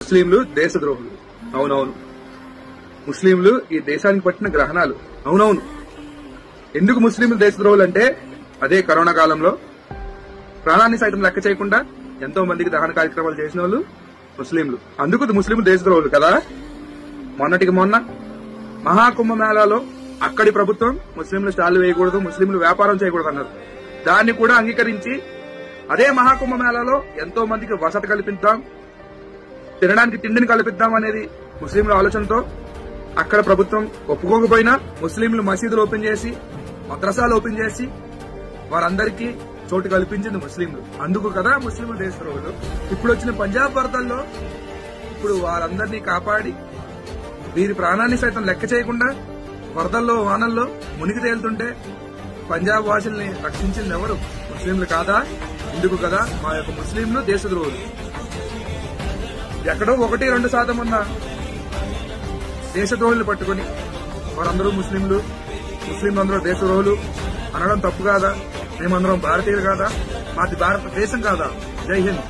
ముస్లింలు దేశద్రోహులు. అవునవును. ముస్లింలు ఈ దేశానికి పట్టిన గ్రహణాలు. అవునవును. ఎందుకు ముస్లింలు దేశద్రోహులు అంటే అదే కరోనా కాలంలో ప్రాణాన్ని సైతం లెక్క చేయకుండా ఎంతో మందికి దహన కార్యక్రమాలు చేసిన వాళ్ళు ముస్లింలు. అందుకు ముస్లింలు దేశద్రోహులు కదా. మొన్నటికి మొన్న మహాకుంభమేళాలో అక్కడి ప్రభుత్వం ముస్లింలు స్టాళ్లు వేయకూడదు, ముస్లింలు వ్యాపారం చేయకూడదు అన్నారు. దాన్ని కూడా అంగీకరించి అదే మహాకుంభమేళాలో ఎంతో మందికి వసతి కల్పిద్దాం, తినడానికి తిండిని కల్పిద్దాం అనేది ముస్లింల ఆలోచనతో అక్కడ ప్రభుత్వం ఒప్పుకోకపోయినా ముస్లింలు మసీదులు ఓపెన్ చేసి, మద్రసాలు ఓపెన్ చేసి వారందరికీ చోటు కల్పించింది ముస్లింలు. అందుకు కదా ముస్లింలు దేశద్రోహులు. ఇప్పుడు వచ్చిన పంజాబ్ వరదల్లో ఇప్పుడు వారందరినీ కాపాడి వీరి ప్రాణాన్ని సైతం లెక్క చేయకుండా వరదల్లో వానల్లో మునిగి తేలుతుంటే పంజాబ్ వాసుల్ని రక్షించింది ఎవరు? ముస్లింలు కాదా? ఇందుకు కదా మా యొక్క ముస్లింలు దేశద్రోహులు. ఎక్కడో 1-2% ఉన్న దేశద్రోహులు పట్టుకుని వారందరూ ముస్లింలందరూ దేశద్రోహులు అనడం తప్పు కాదా? మేమందరం భారతీయులు కాదా? మాది భారతదేశం కాదా? జై హింద్.